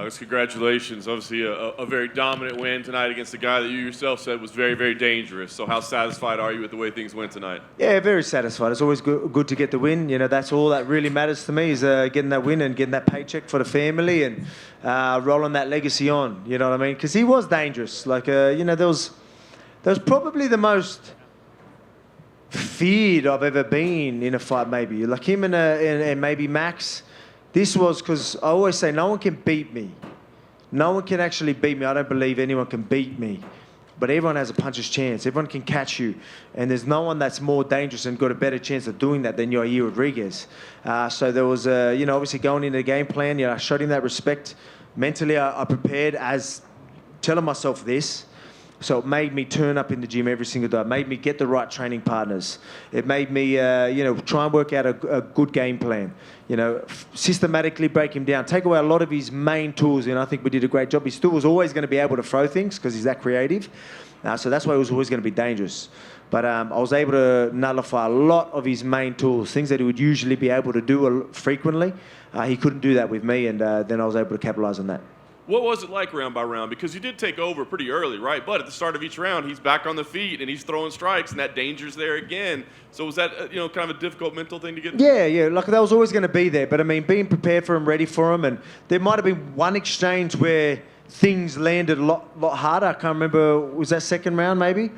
Alex, congratulations. Obviously a very dominant win tonight against a guy that you yourself said was very, very dangerous. So how satisfied are you with the way things went tonight? Yeah, very satisfied. It's always good to get the win. You know, that's all that really matters to me is getting that win and getting that paycheck for the family and rolling that legacy on. You know what I mean? Because he was dangerous. Like, you know, there was probably the most feared I've ever been in a fight, maybe. Like him and maybe Max. This was because I always say no one can beat me. No one can actually beat me. I don't believe anyone can beat me. But everyone has a puncher's chance. Everyone can catch you. And there's no one that's more dangerous and got a better chance of doing that than Yair Rodriguez. So there was, you know, obviously going into the game plan, you know, I showed him that respect. Mentally, I prepared as telling myself this. So it made me turn up in the gym every single day. It made me get the right training partners. It made me, you know, try and work out a good game plan. You know, systematically break him down. Take away a lot of his main tools, and I think we did a great job. He still was always going to be able to throw things because he's that creative. So that's why he was always going to be dangerous. But I was able to nullify a lot of his main tools, things that he would usually be able to do frequently. He couldn't do that with me, and then I was able to capitalize on that. What was it like round by round? Because you did take over pretty early, right? But at the start of each round, he's back on the feet and he's throwing strikes, and that danger's there again. So was that, you know, kind of a difficult mental thing to get? Yeah. Like that was always going to be there. But I mean, being prepared for him, ready for him, and there might have been one exchange where things landed a lot harder. I can't remember. Was that second round maybe?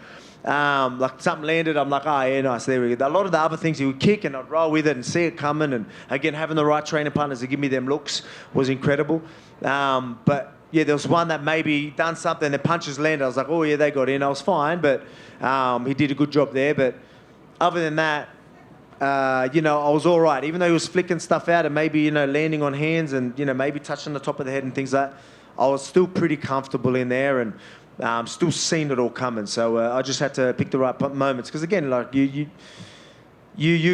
Like something landed, I'm like, oh yeah, nice, there we go. A lot of the other things he would kick and I'd roll with it and see it coming, and again, having the right training partners to give me them looks was incredible. But yeah, there was one that maybe done something, the punches landed, I was like, oh yeah, they got in, I was fine, but he did a good job there. But other than that, you know, I was all right. Even though he was flicking stuff out and maybe, you know, landing on hands and, you know, maybe touching the top of the head and things like that, I was still pretty comfortable in there and still seeing it all coming. So I just had to pick the right moments. Because again, like you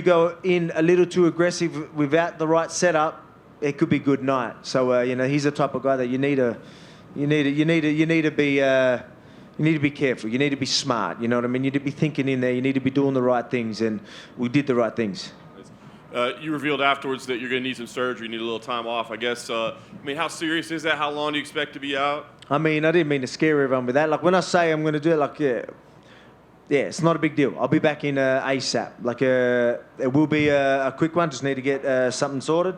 go in a little too aggressive without the right setup, it could be good night. So you know, he's the type of guy that you need to be careful. You need to be smart. You know what I mean? You need to be thinking in there. You need to be doing the right things, and we did the right things. You revealed afterwards that you're going to need some surgery, need a little time off. I guess. I mean, how serious is that? How long do you expect to be out? I mean, I didn't mean to scare everyone with that. Like when I say I'm going to do it, like yeah, it's not a big deal. I'll be back in ASAP. Like it will be a quick one. Just need to get something sorted.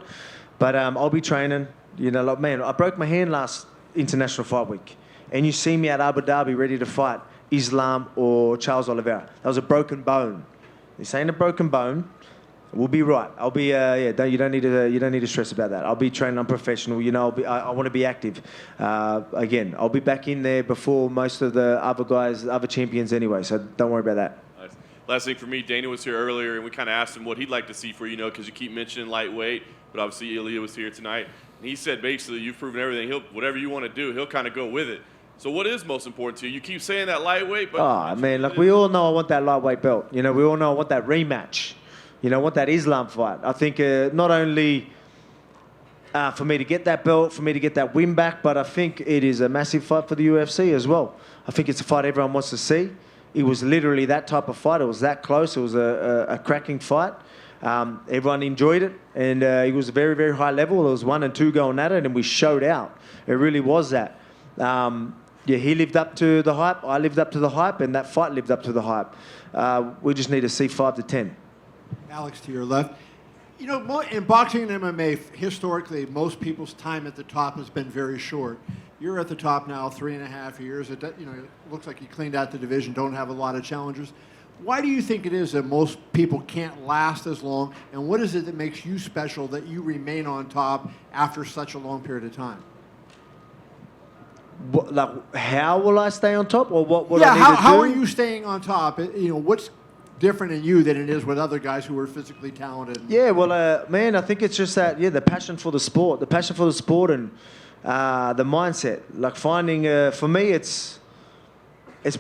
But I'll be training. You know, like man, I broke my hand last International Fight Week, and you see me at Abu Dhabi ready to fight Islam or Charles Oliveira. That was a broken bone. This ain't a broken bone. We'll be right. I'll be you don't need to stress about that. I'll be training. I'm professional. You know, I want to be active. Again, I'll be back in there before most of the other guys, other champions anyway. So don't worry about that. Nice. Last thing for me, Dana was here earlier, and we kind of asked him what he'd like to see for you know, because you keep mentioning lightweight, but obviously Ilia was here tonight, and he said basically you've proven everything. Whatever you want to do, he'll kind of go with it. So what is most important to you? You keep saying that lightweight, but man, like we all know I want that lightweight belt. You know, we all know I want that rematch. You know, I want that Islam fight. I think not only for me to get that belt, for me to get that win back, but I think it is a massive fight for the UFC as well. I think it's a fight everyone wants to see. It was literally that type of fight. It was that close. It was a cracking fight. Everyone enjoyed it, and it was a very, very high level. There was 1 and 2 going at it, and we showed out. It really was that. Yeah, he lived up to the hype. I lived up to the hype, and that fight lived up to the hype. We just need to see 5 to 10. Alex, to your left. You know, in boxing and MMA, historically, most people's time at the top has been very short. You're at the top now 3.5 years. It looks like you cleaned out the division, don't have a lot of challengers. Why do you think it is that most people can't last as long, and what is it that makes you special that you remain on top after such a long period of time? What, like, how will I stay on top, or what will I need to do? How are you staying on top? You know, what's different in you than it is with other guys who are physically talented? Yeah, well, man, I think it's just that, the passion for the sport, and the mindset. Like finding, for me, it's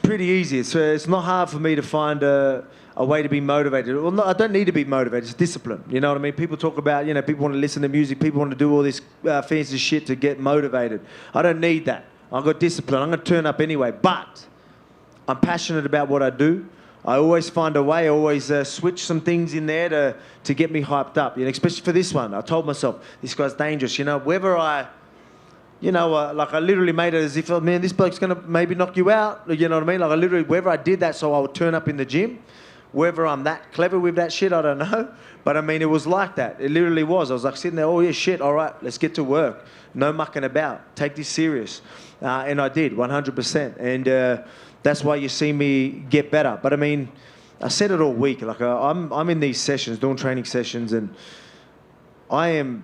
pretty easy. It's not hard for me to find a way to be motivated. Well, no, I don't need to be motivated. It's discipline. You know what I mean? People talk about, people want to listen to music. People want to do all this fancy shit to get motivated. I don't need that. I've got discipline. I'm going to turn up anyway. But I'm passionate about what I do. I always find a way. I always switch some things in there to get me hyped up. Especially for this one. I told myself, this guy's dangerous. Whether I you know, like I literally made it as if, oh, man, this bloke's going to maybe knock you out. You know what I mean? Like I literally, whether I did that so I would turn up in the gym, whether I'm that clever with that shit, I don't know. But I mean, it was like that. It literally was. I was like sitting there, oh yeah, shit, all right, let's get to work. No mucking about. Take this serious. And I did, 100%. And that's why you see me get better. But I mean, I said it all week. Like I'm in these sessions, doing training sessions, and I am,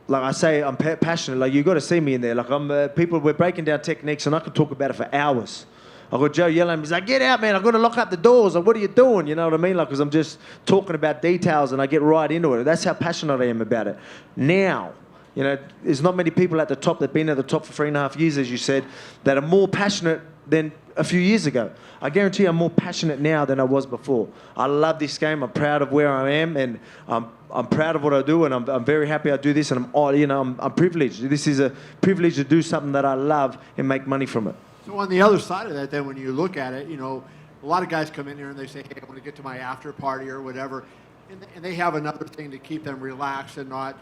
like I say, I'm passionate. Like you got to see me in there. Like we're breaking down techniques, and I could talk about it for hours. I got Joe yelling at me. He's like, get out, man. I've got to lock up the doors. Like, what are you doing? You know what I mean? Like, because I'm just talking about details and I get right into it. That's how passionate I am about it. Now, you know, there's not many people at the top that have been at the top for 3.5 years, as you said, that are more passionate than a few years ago. I guarantee I'm more passionate now than I was before. I love this game. I'm proud of where I am, and I'm proud of what I do, and I'm very happy I do this, and I'm privileged. This is a privilege to do something that I love and make money from it. So on the other side of that, then when you look at it, you know, a lot of guys come in here and they say, hey, I want to get to my after party or whatever, and they have another thing to keep them relaxed and not,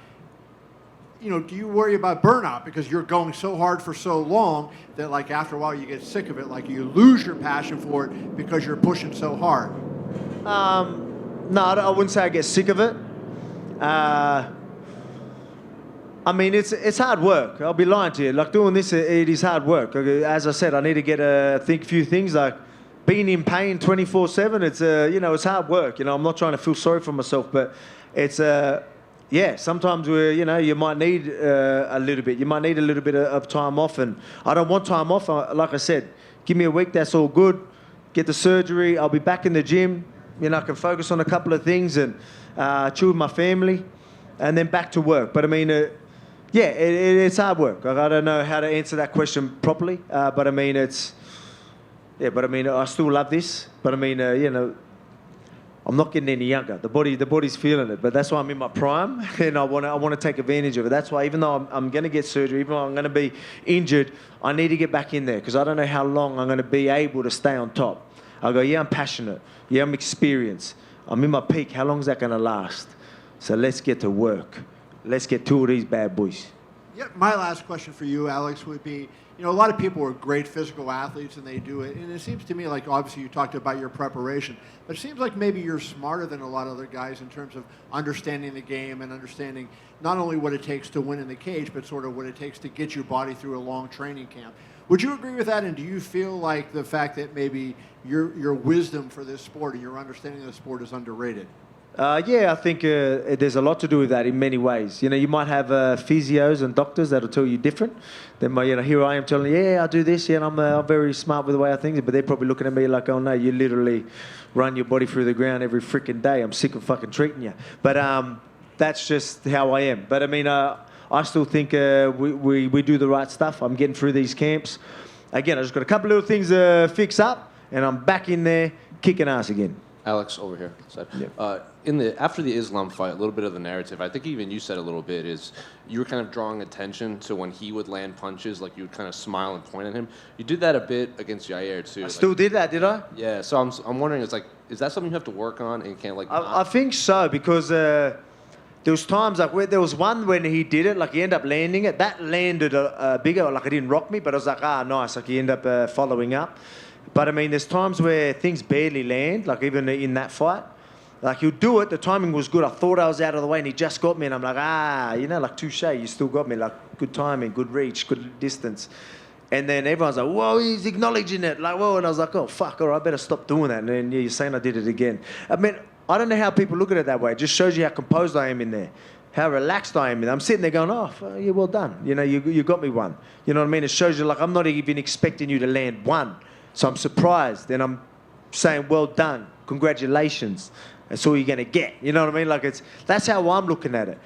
you know, do you worry about burnout because you're going so hard for so long that like after a while you get sick of it, like you lose your passion for it because you're pushing so hard? No, I wouldn't say I get sick of it. I mean, it's hard work. I'll be lying to you. Like doing this, it is hard work. As I said, I need to get think a few things like being in pain 24/7. It's you know, it's hard work. You know, I'm not trying to feel sorry for myself, but it's yeah. Sometimes you know, you might need a little bit. You might need a little bit of time off, and I don't want time off. Like I said, give me a week. That's all good. Get the surgery. I'll be back in the gym. You know, I can focus on a couple of things and chill with my family, and then back to work. But I mean. Yeah, it's hard work. I don't know how to answer that question properly, but I mean, but I mean, I still love this, but I mean, you know, I'm not getting any younger. The body's feeling it, but that's why I'm in my prime, and I want to take advantage of it. That's why, even though I'm going to get surgery, even though I'm going to be injured, I need to get back in there because I don't know how long I'm going to be able to stay on top. I go, yeah, I'm passionate. Yeah, I'm experienced. I'm in my peak. How long is that going to last? So let's get to work. Let's get two of these bad boys. Yeah, my last question for you, Alex, would be, you know, a lot of people are great physical athletes and they do it. And it seems to me like, obviously, you talked about your preparation, but it seems like maybe you're smarter than a lot of other guys in terms of understanding the game and understanding not only what it takes to win in the cage, but sort of what it takes to get your body through a long training camp. Would you agree with that? And do you feel like the fact that maybe your wisdom for this sport and your understanding of the sport is underrated? Yeah, I think there's a lot to do with that in many ways. You know, you might have physios and doctors that'll tell you different. Then, you know, here I am telling you, yeah, I do this, yeah, and I'm very smart with the way I think, but they're probably looking at me like, oh no, you literally run your body through the ground every freaking day. I'm sick of fucking treating you. But that's just how I am. But I mean, I still think we do the right stuff. I'm getting through these camps. Again, I just got a couple little things to fix up, and I'm back in there kicking ass again. Alex, over here. Yeah. After the Islam fight, a little bit of the narrative, I think even you said a little bit, is you were kind of drawing attention to when he would land punches, like you would kind of smile and point at him. You did that a bit against Yair too. I still did that, did I? Yeah. So I'm wondering, is that something you have to work on and can't like? I think so because there was times like where there was one when he did it, like he ended up landing it. That landed bigger, like it didn't rock me, but I was like, nice. Like he ended up following up. But I mean, there's times where things barely land, like even in that fight. Like he'll do it, the timing was good. I thought I was out of the way and he just got me and I'm like, you know, like touche, you still got me. Like good timing, good reach, good distance. And then everyone's like, whoa, he's acknowledging it. Like, whoa, and I was like, oh, fuck, all right, I better stop doing that. And then you're saying I did it again. I mean, I don't know how people look at it that way. It just shows you how composed I am in there, how relaxed I am in there. I'm sitting there going, yeah, well done. You know, you got me one. You know what I mean? It shows you, like, I'm not even expecting you to land one. So I'm surprised, and I'm saying, well done, congratulations. That's all you're going to get. You know what I mean? Like that's how I'm looking at it.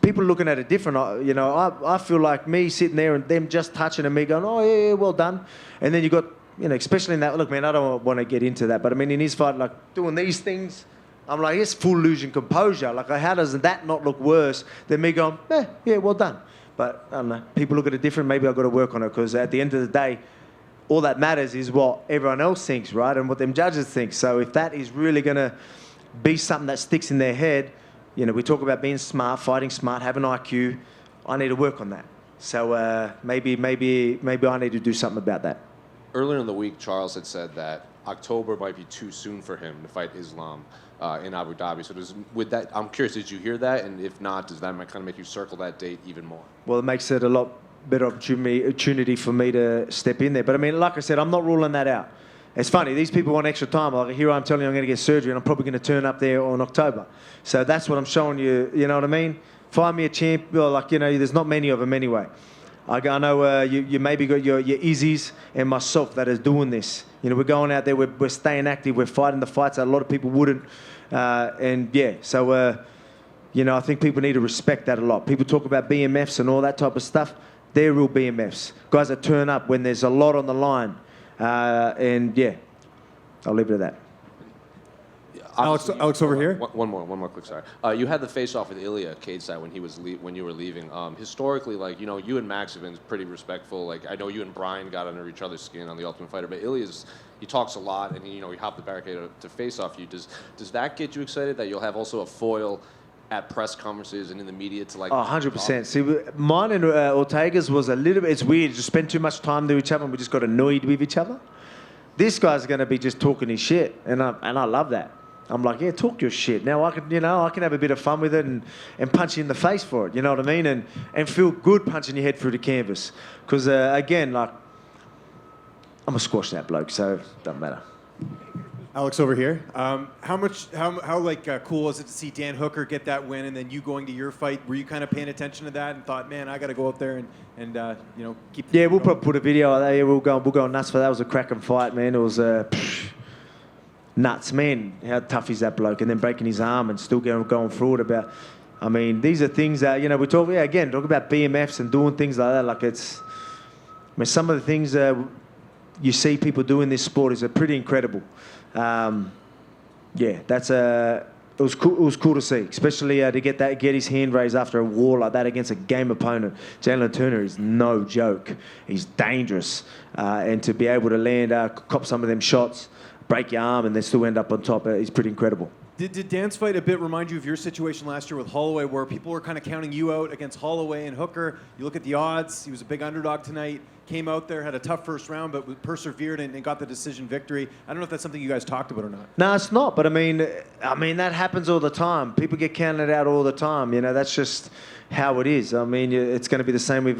People looking at it different. You know, I feel like me sitting there and them just touching and me going, oh, yeah, well done. And then you got, you know, especially in that, look, man, I don't want to get into that. But I mean, in his fight, like doing these things, I'm like, it's full losing composure. Like, how does that not look worse than me going, yeah, well done. But I don't know. People look at it different. Maybe I've got to work on it because at the end of the day, all that matters is what everyone else thinks, right? And what them judges think. So if that is really going to be something that sticks in their head, you know, we talk about being smart, fighting smart, having IQ. I need to work on that. So maybe I need to do something about that. Earlier in the week, Charles had said that October might be too soon for him to fight Islam in Abu Dhabi. So I'm curious, did you hear that? And if not, does that kind of make you circle that date even more? Well, it makes it a lot better opportunity for me to step in there. But I mean, like I said, I'm not ruling that out. It's funny, these people want extra time. Like here I'm telling you I'm going to get surgery and I'm probably going to turn up there on October. So that's what I'm showing you, you know what I mean? Find me a champ, or like, you know, there's not many of them anyway. I know you maybe got your Izzies and myself that is doing this. You know, we're going out there, we're staying active, we're fighting the fights that a lot of people wouldn't. And yeah, so, you know, I think people need to respect that a lot. People talk about BMFs and all that type of stuff. They're real BMFs. Guys that turn up when there's a lot on the line. And yeah, I'll leave it at that. Alex over here. One more quick, sorry. You had the face-off with Ilia cage side when you were leaving. Historically, like, you know, you and Max have been pretty respectful. Like, I know you and Brian got under each other's skin on The Ultimate Fighter, but he talks a lot, and, you know, he hopped the barricade to face off you. Does that get you excited that you'll have also a foil at press conferences and in the media to, like... Oh, 100%. See, mine and Ortega's was a little bit... It's weird. Just spend too much time to each other and we just got annoyed with each other. This guy's going to be just talking his shit, and I love that. I'm like, yeah, talk your shit. Now I can have a bit of fun with it and punch you in the face for it, you know what I mean? And feel good punching your head through the canvas. Because, again, like, I'm going to squash that bloke, so it doesn't matter. Alex over here. How cool was it to see Dan Hooker get that win and then you going to your fight? Were you kind of paying attention to that and thought, man, I got to go out there and you know, keep... Yeah, we'll probably put a video out there. Yeah, we'll go nuts for that. It was a cracking fight, man. It was nuts, man. How tough is that bloke? And then breaking his arm and still going through it about... I mean, these are things that, you know, we talk about BMFs and doing things like that. Like it's... I mean, some of the things you see people do in this sport is pretty incredible. Yeah, it was cool to see, especially to get his hand raised after a war like that against a game opponent. Jalen Turner is no joke. He's dangerous, and to be able to land, cop some of them shots, break your arm, and then still end up on top is pretty incredible. Did Dan's fight a bit remind you of your situation last year with Holloway, where people were kind of counting you out against Holloway and Hooker? You look at the odds. He was a big underdog tonight. Came out there, had a tough first round, but persevered and got the decision victory. I don't know if that's something you guys talked about or not. No, it's not. But I mean that happens all the time. People get counted out all the time. You know, that's just how it is. I mean, it's going to be the same with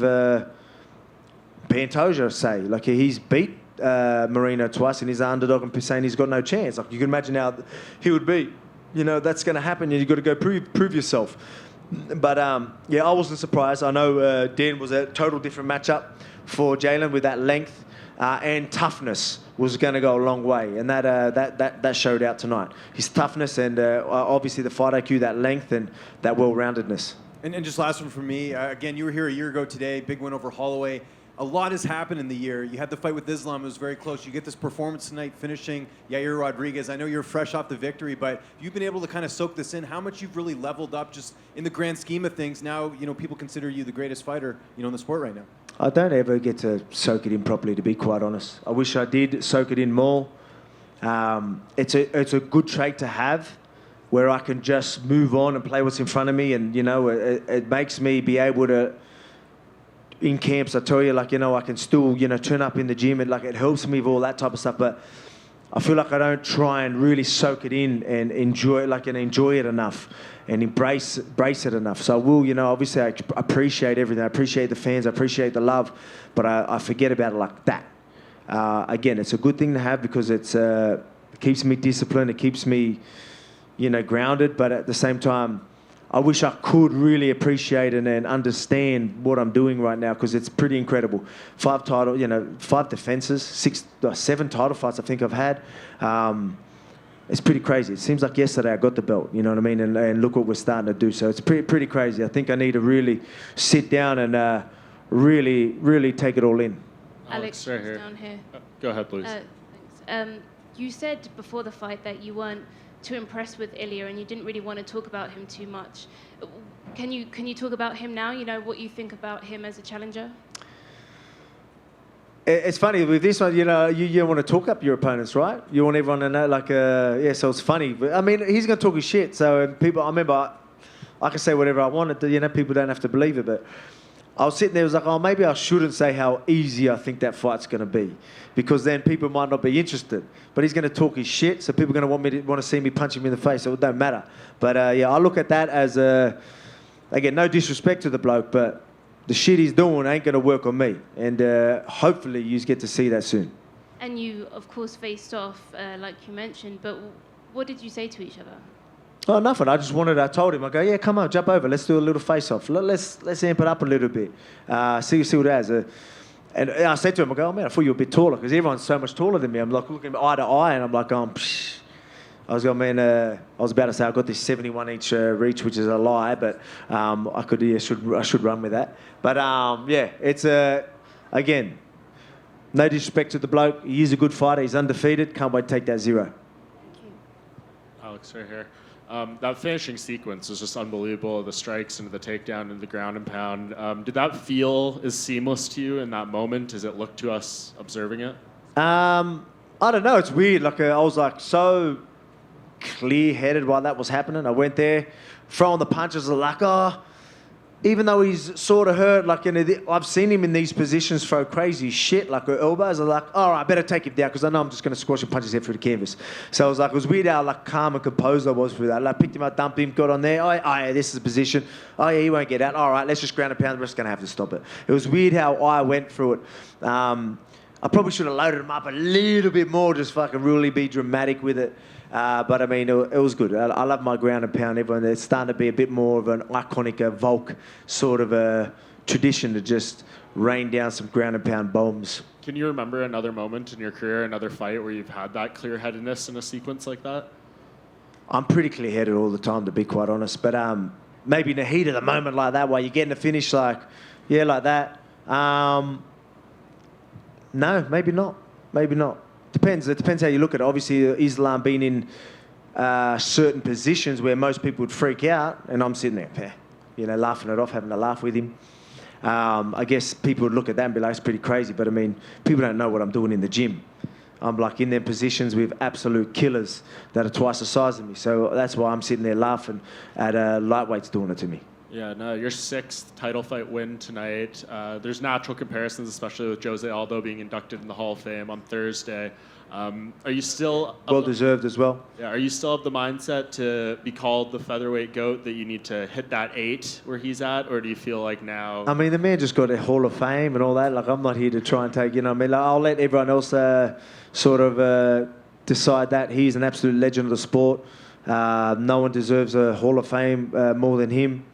Pantoja, say. Like he's beat Marino twice, and he's an underdog, and saying he's got no chance. Like you can imagine how he would be. You know, that's going to happen. You've got to go prove yourself. But, yeah, I wasn't surprised. I know Dan was a total different matchup for Jalen with that length and toughness was going to go a long way. And that showed out tonight. His toughness and obviously the fight IQ, that length and that well-roundedness. And just last one from me. Again, you were here a year ago today. Big win over Holloway. A lot has happened in the year. You had the fight with Islam. It was very close. You get this performance tonight finishing Yair Rodriguez. I know you're fresh off the victory, but you've been able to kind of soak this in. How much you've really leveled up just in the grand scheme of things. Now, you know, people consider you the greatest fighter, you know, in the sport right now. I don't ever get to soak it in properly, to be quite honest. I wish I did soak it in more. It's a good trait to have where I can just move on and play what's in front of me. And, you know, it makes me be able to... In camps, I tell you, like, you know, I can still, you know, turn up in the gym and, like, it helps me with all that type of stuff. But I feel like I don't try and really soak it in and enjoy it enough and embrace it enough. So I will, you know, obviously I appreciate everything. I appreciate the fans. I appreciate the love. But I forget about it like that. Again, it's a good thing to have because it keeps me disciplined. It keeps me, you know, grounded. But at the same time, I wish I could really appreciate and understand what I'm doing right now because it's pretty incredible. 5 defenses, 7 title fights I think I've had. It's pretty crazy. It seems like yesterday I got the belt, you know what I mean? And look what we're starting to do. So it's pretty crazy. I think I need to really sit down and really take it all in. Alex, right here. Down here. Go ahead, please. Thanks. You said before the fight that you weren't too impressed with Ilia and you didn't really want to talk about him too much. Can you talk about him now? You know, what you think about him as a challenger? It's funny, with this one, you know, you want to talk up your opponents, right? You want everyone to know, like, yeah, so it's funny. But, I mean, he's going to talk his shit. So people, I remember I can say whatever I wanted to, you know, people don't have to believe it. But I was sitting there, I was like, oh, maybe I shouldn't say how easy I think that fight's going to be, because then people might not be interested. But he's going to talk his shit, so people are going to want to see me punch him in the face, so it don't matter. But yeah, I look at that as, again, no disrespect to the bloke, but the shit he's doing ain't going to work on me. And hopefully you get to see that soon. And you, of course, faced off, like you mentioned, but what did you say to each other? Oh, nothing. I told him, I go, yeah, come on, jump over. Let's do a little face-off. Let's amp it up a little bit. See what it has. And I said to him, I go, oh, man, I thought you were a bit taller, because everyone's so much taller than me. I'm like looking eye to eye, and I'm like, psh. I was going, man, I was about to say I've got this 71-inch reach, which is a lie, but I should run with that. But yeah, it's again, no disrespect to the bloke. He is a good fighter. He's undefeated. Can't wait to take that 0. Thank you. Alex, right here. That finishing sequence was just unbelievable. The strikes into the takedown and the ground and pound. Did that feel as seamless to you in that moment as it looked to us observing it? I don't know. It's weird. Like I was like so clear-headed while that was happening. I went there, throwing the punches. Like, even though he's sort of hurt, like I've seen him in these positions throw crazy shit, like her elbows. I'm like, all right, I better take him down, because I know I'm just going to squash and punch his head through the canvas. So I was like, it was weird how like calm and composed I was through that. Like, picked him up, dumped him, got on there. Oh yeah, this is the position. Oh yeah, he won't get out. All right, let's just ground and pound. The rest going to have to stop it. It was weird how I went through it. I probably should have loaded him up a little bit more, just fucking really be dramatic with it. But I mean, it was good. I love my ground and pound. Everyone, it's starting to be a bit more of an iconic Volk sort of a tradition to just rain down some ground and pound bombs. Can you remember another moment in your career, another fight where you've had that clear-headedness in a sequence like that? I'm pretty clear-headed all the time, to be quite honest. But maybe in the heat of the moment like that, while you're getting the finish, like that. No, maybe not. Maybe not. Depends. It depends how you look at it. Obviously, Islam being in certain positions where most people would freak out, and I'm sitting there, laughing it off, having a laugh with him. I guess people would look at that and be like, it's pretty crazy. But I mean, people don't know what I'm doing in the gym. I'm like in their positions with absolute killers that are twice the size of me. So that's why I'm sitting there laughing at lightweights doing it to me. Yeah, no, your 6th title fight win tonight. There's natural comparisons, especially with Jose Aldo being inducted in the Hall of Fame on Thursday. Are you still... Well-deserved as well. Yeah, are you still of the mindset to be called the featherweight GOAT, that you need to hit that 8 where he's at, or do you feel like now... I mean, the man just got a Hall of Fame and all that. Like, I'm not here to try and take, like, I'll let everyone else sort of decide that. He's an absolute legend of the sport. No one deserves a Hall of Fame more than him.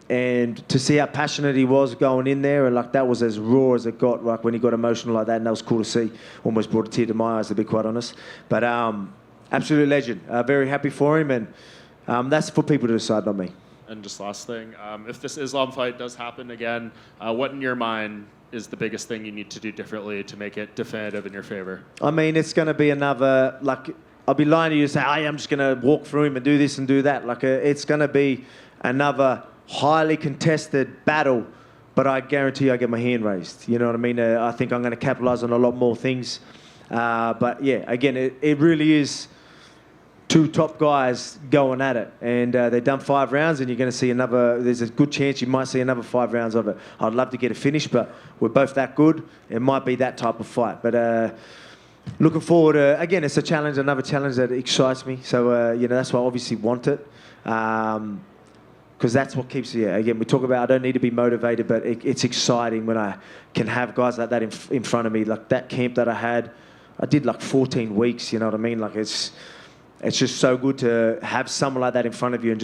And to see how passionate he was going in there, and like that was as raw as it got, like when he got emotional like that, and that was cool to see. Almost brought a tear to my eyes, to be quite honest. But absolute legend. Very happy for him, and that's for people to decide, not me. And just last thing, if this Islam fight does happen again, what in your mind is the biggest thing you need to do differently to make it definitive in your favor? I mean, it's going to be another, like, I'll be lying to you to say, hey, I'm just going to walk through him and do this and do that. Like, it's going to be another highly contested battle, but I guarantee I get my hand raised. You know what I mean? I think I'm going to capitalize on a lot more things. But yeah, again, it really is 2 top guys going at it. And they've done 5 rounds, and you're going to see there's a good chance you might see another 5 rounds of it. I'd love to get a finish, but we're both that good. It might be that type of fight. But looking forward, again, it's a challenge, another challenge that excites me. So, that's why I obviously want it. Because that's what keeps you. Again, we talk about I don't need to be motivated, but it's exciting when I can have guys like that in front of me. Like that camp that I did like 14 weeks. You know what I mean? Like it's just so good to have someone like that in front of you, and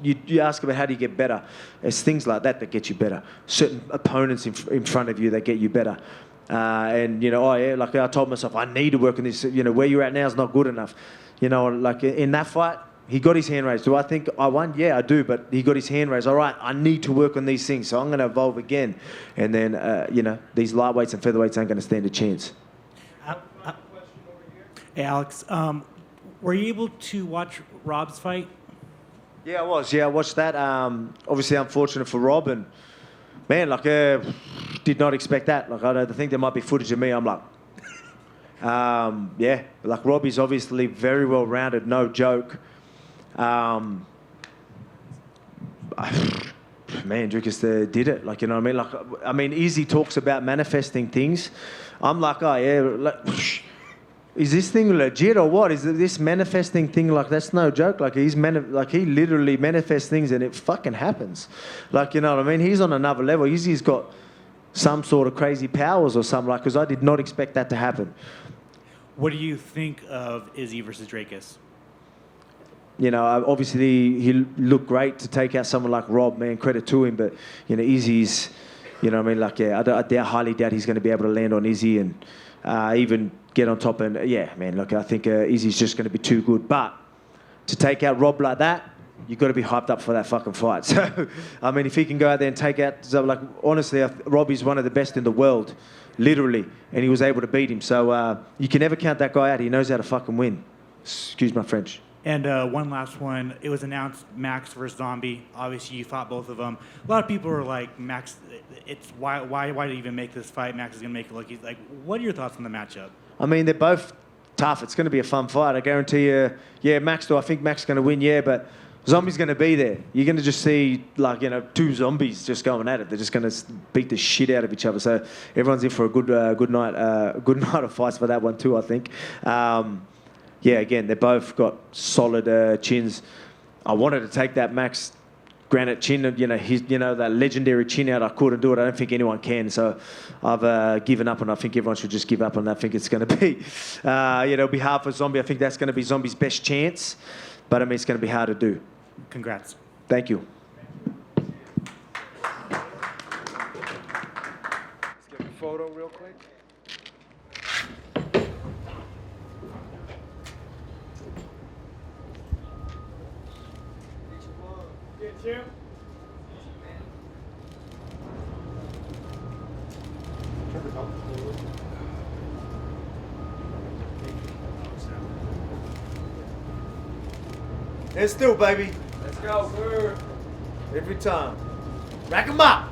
you ask about how do you get better. It's things like that get you better. Certain opponents in front of you that get you better. And like I told myself, I need to work on this. Where you're at now is not good enough. Like in that fight. He got his hand raised. Do I think I won? Yeah, I do, but he got his hand raised. All right, I need to work on these things, so I'm going to evolve again. And then, these lightweights and featherweights ain't going to stand a chance. Hey, Alex, were you able to watch Rob's fight? Yeah, I was. Yeah, I watched that. Obviously, unfortunate for Rob. And, man, like, did not expect that. Like, I think there might be footage of me. I'm like... yeah, like Robbie's obviously very well-rounded, no joke. man, Dricus did it. Like, you know what I mean? Like, I mean, Izzy talks about manifesting things. I'm like, oh yeah, like, is this thing legit or what? Is this manifesting thing like that's no joke? Like he literally manifests things and it fucking happens. Like, you know what I mean? He's on another level. Izzy's got some sort of crazy powers or something, like, because I did not expect that to happen. What do you think of Izzy versus Dracus? You know, obviously he looked great to take out someone like Rob, man, credit to him. But, you know, Izzy's, you know what I mean? Like, yeah, I highly doubt he's going to be able to land on Izzy and even get on top. And, yeah, man, look, I think Izzy's just going to be too good. But to take out Rob like that, you've got to be hyped up for that fucking fight. So, I mean, if he can go out there and take out, so, like, honestly, Robbie's one of the best in the world, literally, and he was able to beat him. So you can never count that guy out. He knows how to fucking win. Excuse my French. And one last one. It was announced Max versus Zombie. Obviously, you fought both of them. A lot of people were like, Max, it's why did he even make this fight? Max is going to make it look easy. Like, what are your thoughts on the matchup? I mean, they're both tough. It's going to be a fun fight. I guarantee you. Yeah, Max, do I think Max is going to win? Yeah, but Zombie's going to be there. You're going to just see, like, you know, two zombies just going at it. They're just going to beat the shit out of each other. So everyone's in for a good night of fights for that one too, I think. Yeah, again, they both got solid chins. I wanted to take that Max granite chin, that legendary chin out. I couldn't do it. I don't think anyone can. So I've given up, and I think everyone should just give up on that. I think it's going to be, it'll be hard for Zombie. I think that's going to be Zombie's best chance. But I mean, it's going to be hard to do. Congrats. Thank you. Let's get a photo real quick. Let's do it, baby. Let's go, sir. Every time. Rack 'em up.